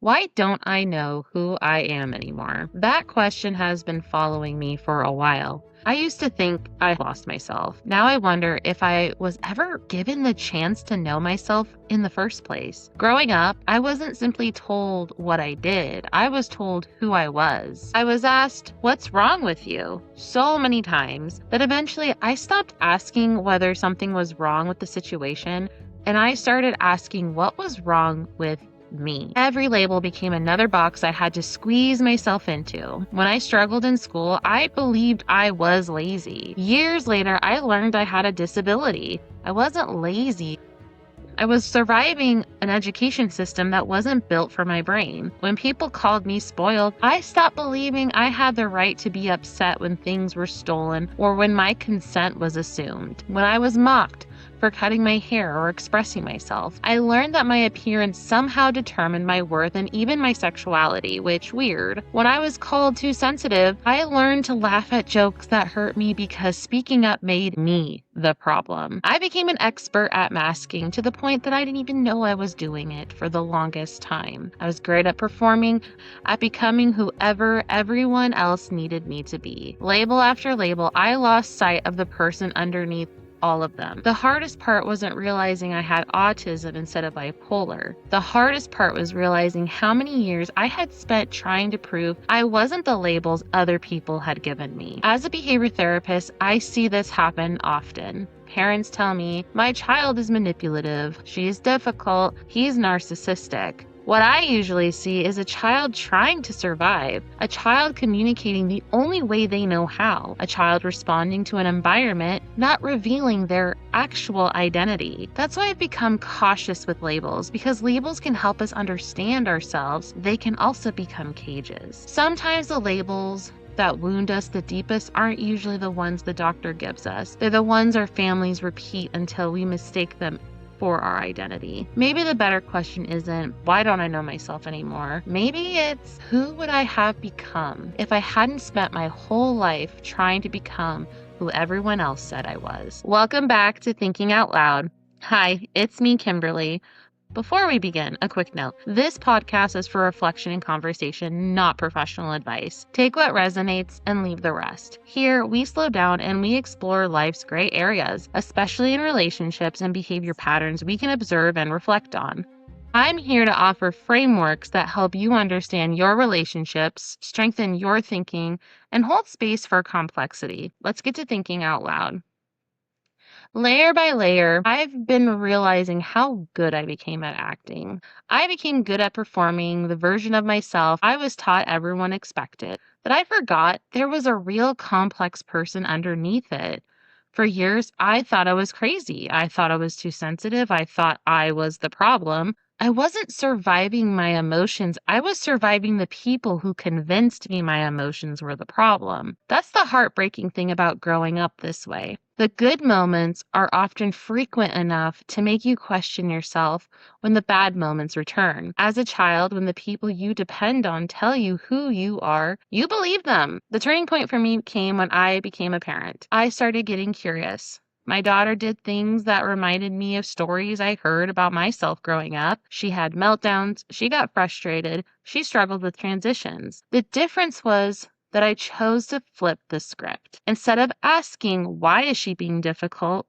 Why don't I know who I am anymore? That question has been following me for a while. I used to think I lost myself. Now I wonder if I was ever given the chance to know myself in the first place. Growing up, I wasn't simply told what I did. I was told who I was. I was asked, "What's wrong with you?" so many times that eventually I stopped asking whether something was wrong with the situation and I started asking what was wrong with me. Every label became another box I had to squeeze myself into. When I struggled in school, I believed I was lazy. Years later, I learned I had a disability. I wasn't lazy. I was surviving an education system that wasn't built for my brain. When people called me spoiled, I stopped believing I had the right to be upset when things were stolen or when my consent was assumed. When I was mocked for cutting my hair or expressing myself, I learned that my appearance somehow determined my worth and even my sexuality, which weird. When I was called too sensitive, I learned to laugh at jokes that hurt me because speaking up made me the problem. I became an expert at masking to the point that I didn't even know I was doing it for the longest time. I was great at performing, at becoming whoever everyone else needed me to be. Label after label, I lost sight of the person underneath all of them. The hardest part wasn't realizing I had autism instead of bipolar. The hardest part was realizing how many years I had spent trying to prove I wasn't the labels other people had given me. As a behavior therapist, I see this happen often. Parents tell me, "My child is manipulative, she is difficult, he's narcissistic." What I usually see is a child trying to survive, a child communicating the only way they know how, a child responding to an environment, not revealing their actual identity. That's why I've become cautious with labels, because labels can help us understand ourselves. They can also become cages. Sometimes the labels that wound us the deepest aren't usually the ones the doctor gives us. They're the ones our families repeat until we mistake them for our identity. Maybe the better question isn't, why don't I know myself anymore? Maybe it's, who would I have become if I hadn't spent my whole life trying to become who everyone else said I was? Welcome back to Thinking Out Loud. Hi, it's me, Kimberly. Before we begin, a quick note. This podcast is for reflection and conversation, not professional advice. Take what resonates and leave the rest. Here, we slow down and we explore life's gray areas, especially in relationships and behavior patterns we can observe and reflect on. I'm here to offer frameworks that help you understand your relationships, strengthen your thinking, and hold space for complexity. Let's get to thinking out loud. Layer by layer, I've been realizing how good I became at acting. I became good at performing the version of myself I was taught everyone expected, but I forgot there was a real complex person underneath it. For years, I thought I was crazy. I thought I was too sensitive. I thought I was the problem. I wasn't surviving my emotions. I was surviving the people who convinced me my emotions were the problem. That's the heartbreaking thing about growing up this way. The good moments are often frequent enough to make you question yourself when the bad moments return. As a child, when the people you depend on tell you who you are, you believe them. The turning point for me came when I became a parent. I started getting curious. My daughter did things that reminded me of stories I heard about myself growing up. She had meltdowns. She got frustrated. She struggled with transitions. The difference was that I chose to flip the script. Instead of asking, why is she being difficult?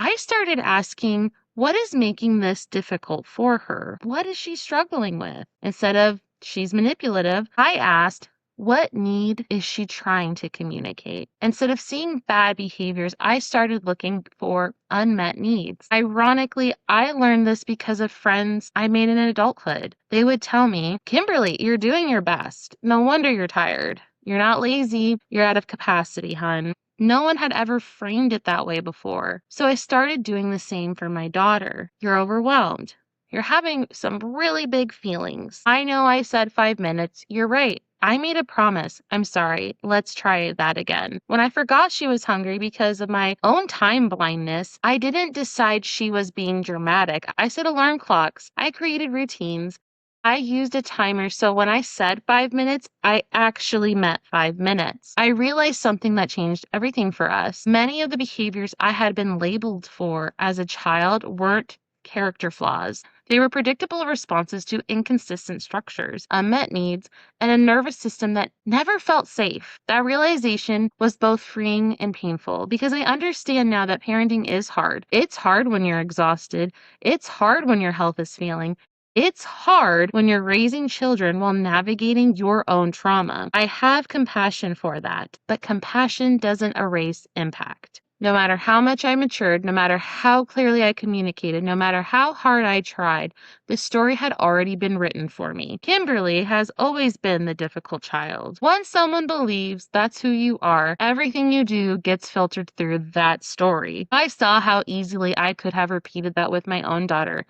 I started asking, what is making this difficult for her? What is she struggling with? Instead of, she's manipulative, I asked, what need is she trying to communicate? Instead of seeing bad behaviors, I started looking for unmet needs. Ironically, I learned this because of friends I made in adulthood. They would tell me, "Kimberly, you're doing your best. No wonder you're tired. You're not lazy. You're out of capacity, hun." No one had ever framed it that way before. So I started doing the same for my daughter. "You're overwhelmed. You're having some really big feelings. I know I said 5 minutes. You're right. I made a promise. I'm sorry. Let's try that again." When I forgot she was hungry because of my own time blindness, I didn't decide she was being dramatic. I set alarm clocks. I created routines. I used a timer, so when I said 5 minutes, I actually meant 5 minutes. I realized something that changed everything for us. Many of the behaviors I had been labeled for as a child weren't character flaws. They were predictable responses to inconsistent structures, unmet needs, and a nervous system that never felt safe. That realization was both freeing and painful because I understand now that parenting is hard. It's hard when you're exhausted. It's hard when your health is failing. It's hard when you're raising children while navigating your own trauma. I have compassion for that, but compassion doesn't erase impact. No matter how much I matured, no matter how clearly I communicated, no matter how hard I tried, the story had already been written for me. Kimberly has always been the difficult child. Once someone believes that's who you are, everything you do gets filtered through that story. I saw how easily I could have repeated that with my own daughter.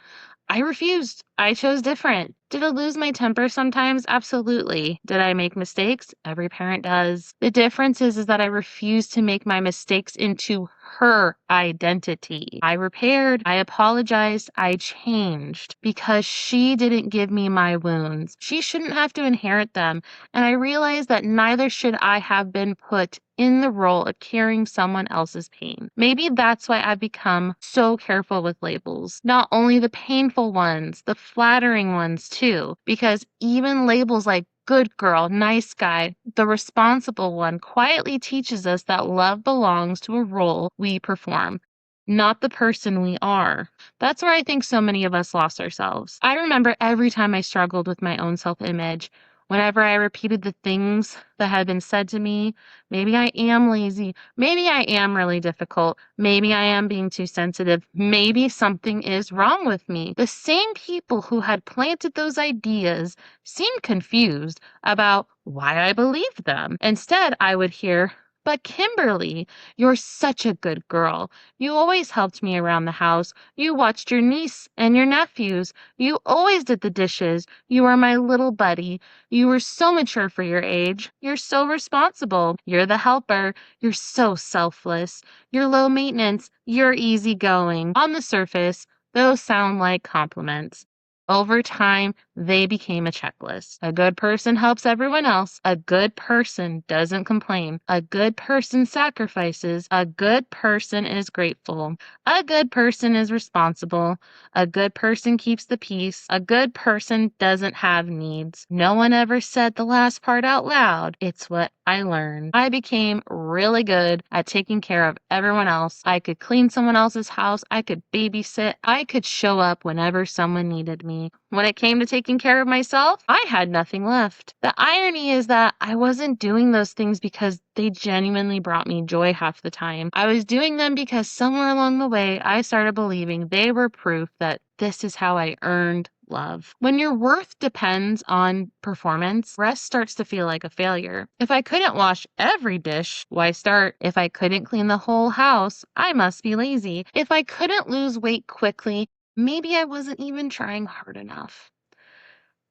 I refused. I chose different. Did I lose my temper sometimes? Absolutely. Did I make mistakes? Every parent does. The difference is that I refused to make my mistakes into her identity. I repaired, I apologized, I changed because she didn't give me my wounds. She shouldn't have to inherit them. And I realized that neither should I have been put in the role of carrying someone else's pain. Maybe that's why I've become so careful with labels. Not only the painful ones, the flattering ones too, because even labels like good girl, nice guy, the responsible one quietly teaches us that love belongs to a role we perform, not the person we are. That's where I think so many of us lost ourselves. I remember every time I struggled with my own self-image, whenever I repeated the things that had been said to me, maybe I am lazy, maybe I am really difficult, maybe I am being too sensitive, maybe something is wrong with me. The same people who had planted those ideas seemed confused about why I believed them. Instead, I would hear, "But Kimberly, you're such a good girl. You always helped me around the house. You watched your niece and your nephews. You always did the dishes. You were my little buddy. You were so mature for your age. You're so responsible. You're the helper. You're so selfless. You're low maintenance. You're easygoing." On the surface, those sound like compliments. Over time, they became a checklist. A good person helps everyone else. A good person doesn't complain. A good person sacrifices. A good person is grateful. A good person is responsible. A good person keeps the peace. A good person doesn't have needs. No one ever said the last part out loud. It's what I learned. I became really good at taking care of everyone else. I could clean someone else's house. I could babysit. I could show up whenever someone needed me. When it came to taking care of myself, I had nothing left. The irony is that I wasn't doing those things because they genuinely brought me joy half the time. I was doing them because somewhere along the way, I started believing they were proof that this is how I earned love. When your worth depends on performance, rest starts to feel like a failure. If I couldn't wash every dish, why start? If I couldn't clean the whole house, I must be lazy. If I couldn't lose weight quickly, maybe I wasn't even trying hard enough.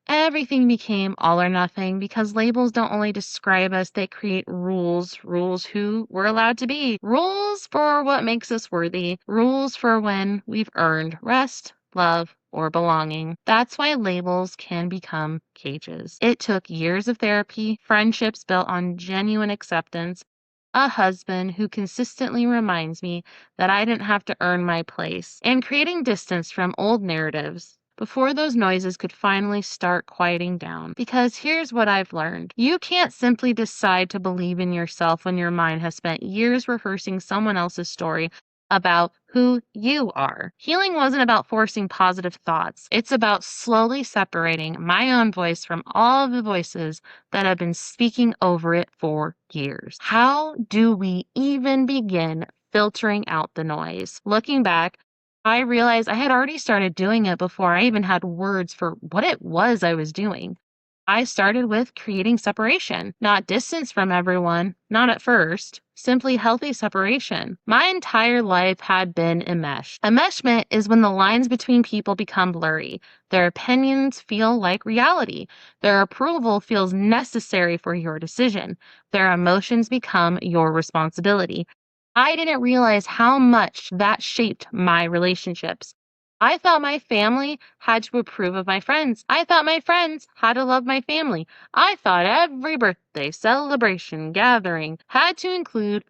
Everything became all or nothing because labels don't only describe us, they create rules. Rules who we're allowed to be. Rules for what makes us worthy. Rules for when we've earned rest, love, or belonging. That's why labels can become cages. It took years of therapy, friendships built on genuine acceptance, a husband who consistently reminds me that I didn't have to earn my place, and creating distance from old narratives before those noises could finally start quieting down. Because here's what I've learned. You can't simply decide to believe in yourself when your mind has spent years rehearsing someone else's story about who you are. Healing wasn't about forcing positive thoughts. It's about slowly separating my own voice from all of the voices that have been speaking over it for years. How do we even begin filtering out the noise? Looking back, I realized I had already started doing it before I even had words for what it was I was doing. I started with creating separation, not distance from everyone, not at first, simply healthy separation. My entire life had been enmeshed. Enmeshment is when the lines between people become blurry. Their opinions feel like reality. Their approval feels necessary for your decision. Their emotions become your responsibility. I didn't realize how much that shaped my relationships. I thought my family had to approve of my friends. I thought my friends had to love my family. I thought every birthday, celebration, gathering had to include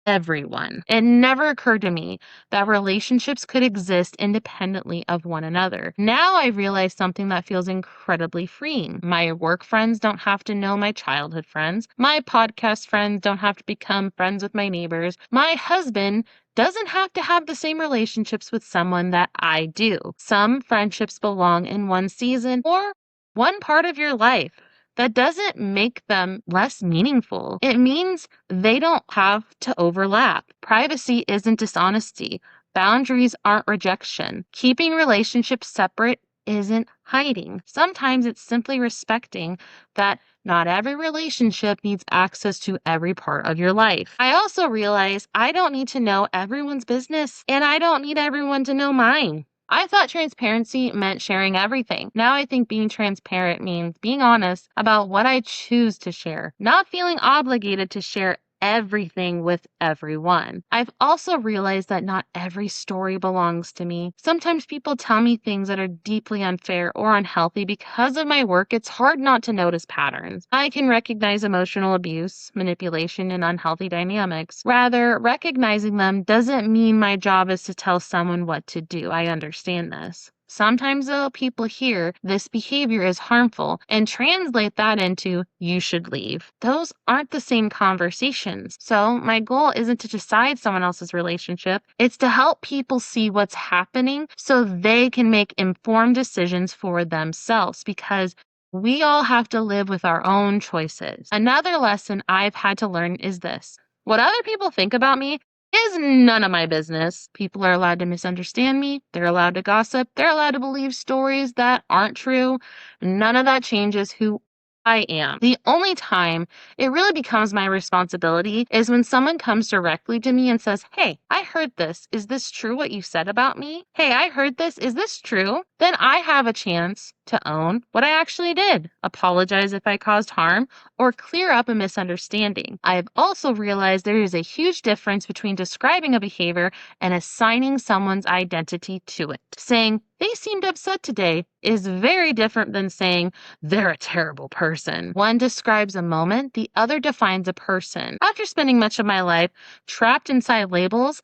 everyone. It never occurred to me that relationships could exist independently of one another. Now I realize something that feels incredibly freeing. My work friends don't have to know my childhood friends. My podcast friends don't have to become friends with my neighbors. My husband doesn't have to have the same relationships with someone that I do. Some friendships belong in one season or one part of your life. That doesn't make them less meaningful. It means they don't have to overlap. Privacy isn't dishonesty. Boundaries aren't rejection. Keeping relationships separate isn't hiding. Sometimes it's simply respecting that not every relationship needs access to every part of your life. I also realize I don't need to know everyone's business, and I don't need everyone to know mine. I thought transparency meant sharing everything. Now I think being transparent means being honest about what I choose to share, not feeling obligated to share everything with everyone. I've also realized that not every story belongs to me. Sometimes people tell me things that are deeply unfair or unhealthy. Because of my work, it's hard not to notice patterns. I can recognize emotional abuse, manipulation, and unhealthy dynamics. Rather, recognizing them doesn't mean my job is to tell someone what to do. I understand this. Sometimes, though, people hear this behavior is harmful and translate that into you should leave. Those aren't the same conversations. So, my goal isn't to decide someone else's relationship, it's to help people see what's happening so they can make informed decisions for themselves because we all have to live with our own choices. Another lesson I've had to learn is this: what other people think about me is none of my business. People are allowed to misunderstand me. They're allowed to gossip. They're allowed to believe stories that aren't true. None of that changes who I am. The only time it really becomes my responsibility is when someone comes directly to me and says, "Hey, I heard this. Is this true what you said about me? Hey, I heard this. Is this true?" Then I have a chance to own what I actually did, apologize if I caused harm, or clear up a misunderstanding. I've also realized there is a huge difference between describing a behavior and assigning someone's identity to it. Saying, "They seemed upset today," is very different than saying, "They're a terrible person." One describes a moment, the other defines a person. After spending much of my life trapped inside labels,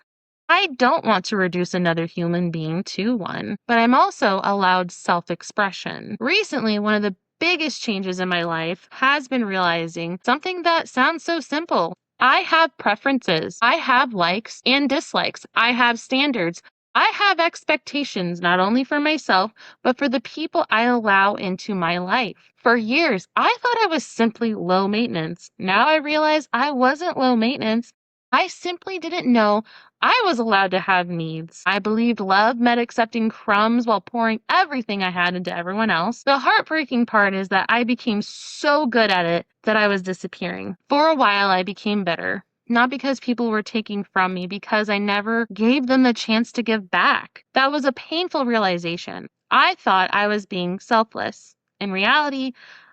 I don't want to reduce another human being to one, but I'm also allowed self-expression. Recently, one of the biggest changes in my life has been realizing something that sounds so simple. I have preferences. I have likes and dislikes. I have standards. I have expectations not only for myself, but for the people I allow into my life. For years, I thought I was simply low maintenance. Now I realize I wasn't low maintenance. I simply didn't know I was allowed to have needs. I believed love meant accepting crumbs while pouring everything I had into everyone else. The heartbreaking part is that I became so good at it that I was disappearing. For a while, I became bitter. Not because people were taking from me, because I never gave them the chance to give back. That was a painful realization. I thought I was being selfless. In reality,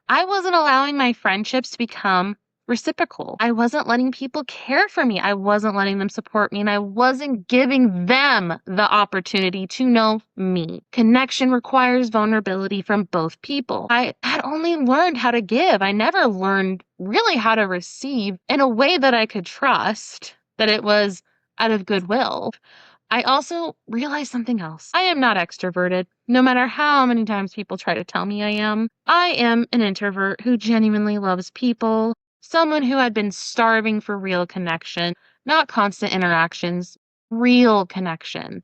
I wasn't allowing my friendships to become reciprocal. I wasn't letting people care for me. I wasn't letting them support me, and I wasn't giving them the opportunity to know me. Connection requires vulnerability from both people. I had only learned how to give. I never learned really how to receive in a way that I could trust, that it was out of goodwill. I also realized something else. I am not extroverted, no matter how many times people try to tell me I am. I am an introvert who genuinely loves people, someone who had been starving for real connection, not constant interactions, real connection.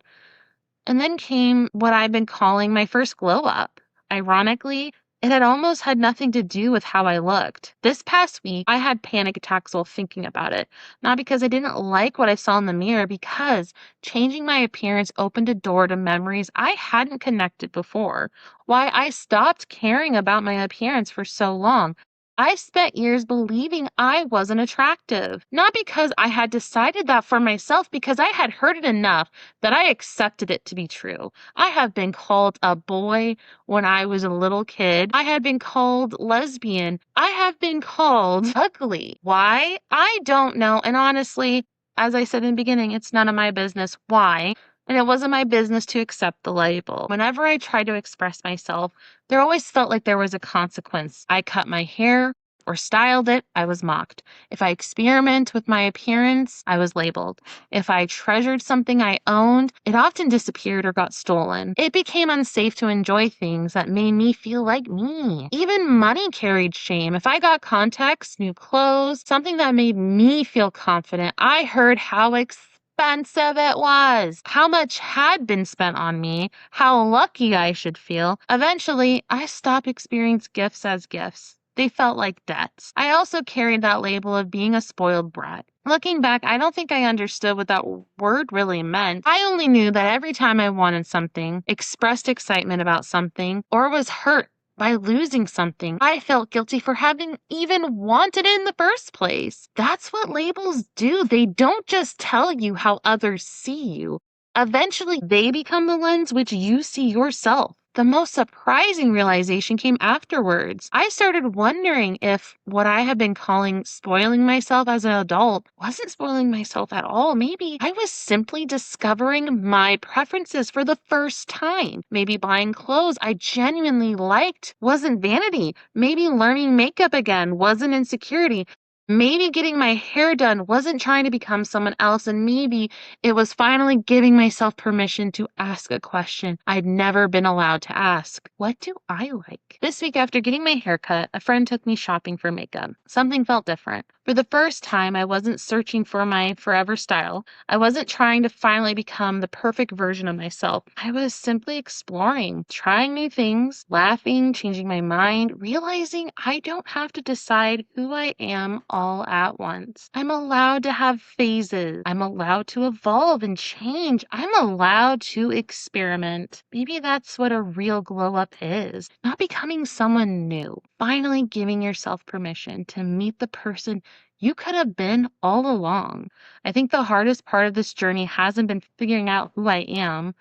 And then came what I've been calling my first glow up. Ironically, it had almost had nothing to do with how I looked. This past week, I had panic attacks while thinking about it. Not because I didn't like what I saw in the mirror, because changing my appearance opened a door to memories I hadn't connected before. Why I stopped caring about my appearance for so long. I spent years believing I wasn't attractive. Not because I had decided that for myself, because I had heard it enough that I accepted it to be true. I have been called a boy when I was a little kid. I had been called lesbian. I have been called ugly. Why? I don't know. And honestly, as I said in the beginning, it's none of my business why. And it wasn't my business to accept the label. Whenever I tried to express myself, there always felt like there was a consequence. I cut my hair. or styled it, I was mocked. If I experiment with my appearance, I was labeled. If I treasured something I owned, it often disappeared or got stolen. It became unsafe to enjoy things that made me feel like me. Even money carried shame. If I got contacts, new clothes, something that made me feel confident, I heard how expensive it was, how much had been spent on me, how lucky I should feel. Eventually, I stopped experiencing gifts as gifts. They felt like debts. I also carried that label of being a spoiled brat. Looking back, I don't think I understood what that word really meant. I only knew that every time I wanted something, expressed excitement about something, or was hurt by losing something, I felt guilty for having even wanted it in the first place. That's what labels do. They don't just tell you how others see you. Eventually, they become the lens which you see yourself. The most surprising realization came afterwards. I started wondering if what I had been calling spoiling myself as an adult wasn't spoiling myself at all. Maybe I was simply discovering my preferences for the first time. Maybe buying clothes I genuinely liked wasn't vanity. Maybe learning makeup again wasn't insecurity. Maybe getting my hair done wasn't trying to become someone else, and maybe it was finally giving myself permission to ask a question I'd never been allowed to ask. What do I like? This week after getting my hair cut, a friend took me shopping for makeup. Something felt different. For the first time, I wasn't searching for my forever style. I wasn't trying to finally become the perfect version of myself. I was simply exploring, trying new things, laughing, changing my mind, realizing I don't have to decide who I am all at once. I'm allowed to have phases. I'm allowed to evolve and change. I'm allowed to experiment. Maybe that's what a real glow up is. Not becoming someone new. Finally giving yourself permission to meet the person you could have been all along. I think the hardest part of this journey hasn't been figuring out who I am.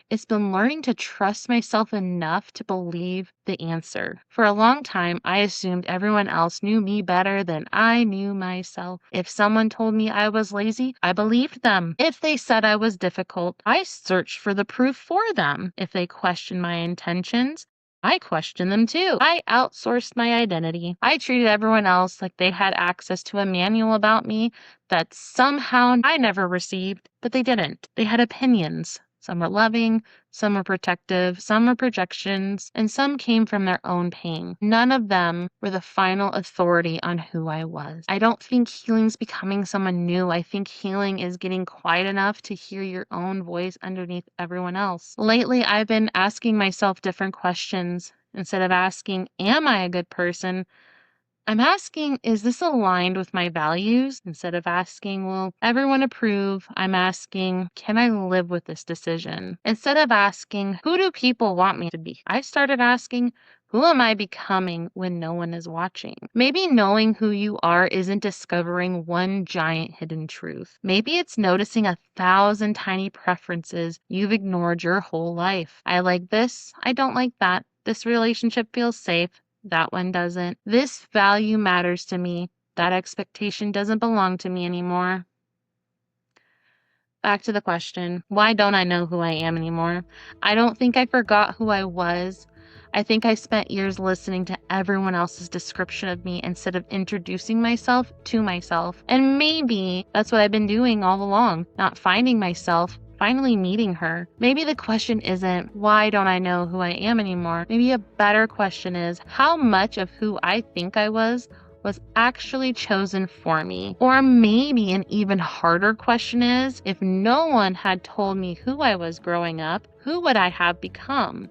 It's been learning to trust myself enough to believe the answer. For a long time, I assumed everyone else knew me better than I knew myself. If someone told me I was lazy, I believed them. If they said I was difficult, I searched for the proof for them. If they questioned my intentions, I questioned them too. I outsourced my identity. I treated everyone else like they had access to a manual about me that somehow I never received, but they didn't. They had opinions. Some were loving, some were protective, some were projections, and some came from their own pain. None of them were the final authority on who I was. I don't think healing's becoming someone new. I think healing is getting quiet enough to hear your own voice underneath everyone else. Lately, I've been asking myself different questions. Instead of asking, am I a good person? I'm asking, is this aligned with my values? Instead of asking, will everyone approve? I'm asking, can I live with this decision? Instead of asking, who do people want me to be? I started asking, who am I becoming when no one is watching? Maybe knowing who you are isn't discovering one giant hidden truth. Maybe it's noticing 1,000 tiny preferences you've ignored your whole life. I like this. I don't like that. This relationship feels safe. That one doesn't. This value matters to me. That expectation doesn't belong to me anymore. Back to the question, why don't I know who I am anymore? I don't think I forgot who I was. I think I spent years listening to everyone else's description of me instead of introducing myself to myself. And maybe that's what I've been doing all along, not finding myself, finally meeting her. Maybe the question isn't, why don't I know who I am anymore? Maybe a better question is, how much of who I think I was actually chosen for me? Or maybe an even harder question is, if no one had told me who I was growing up, who would I have become?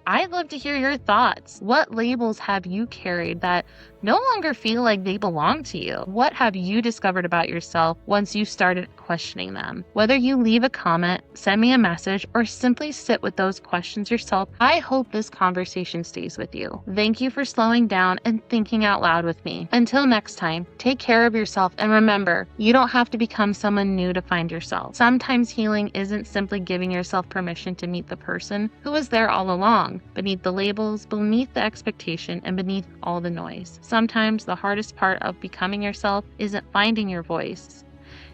I'd love to hear your thoughts. What labels have you carried that no longer feel like they belong to you? What have you discovered about yourself once you started questioning them? Whether you leave a comment, send me a message, or simply sit with those questions yourself, I hope this conversation stays with you. Thank you for slowing down and thinking out loud with me. Until next time, take care of yourself and remember, you don't have to become someone new to find yourself. Sometimes healing isn't simply giving yourself permission to meet the person who was there all along, beneath the labels, beneath the expectation, and beneath all the noise. Sometimes the hardest part of becoming yourself isn't finding your voice.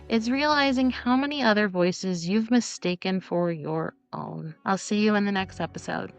It's realizing how many other voices you've mistaken for your own. I'll see you in the next episode.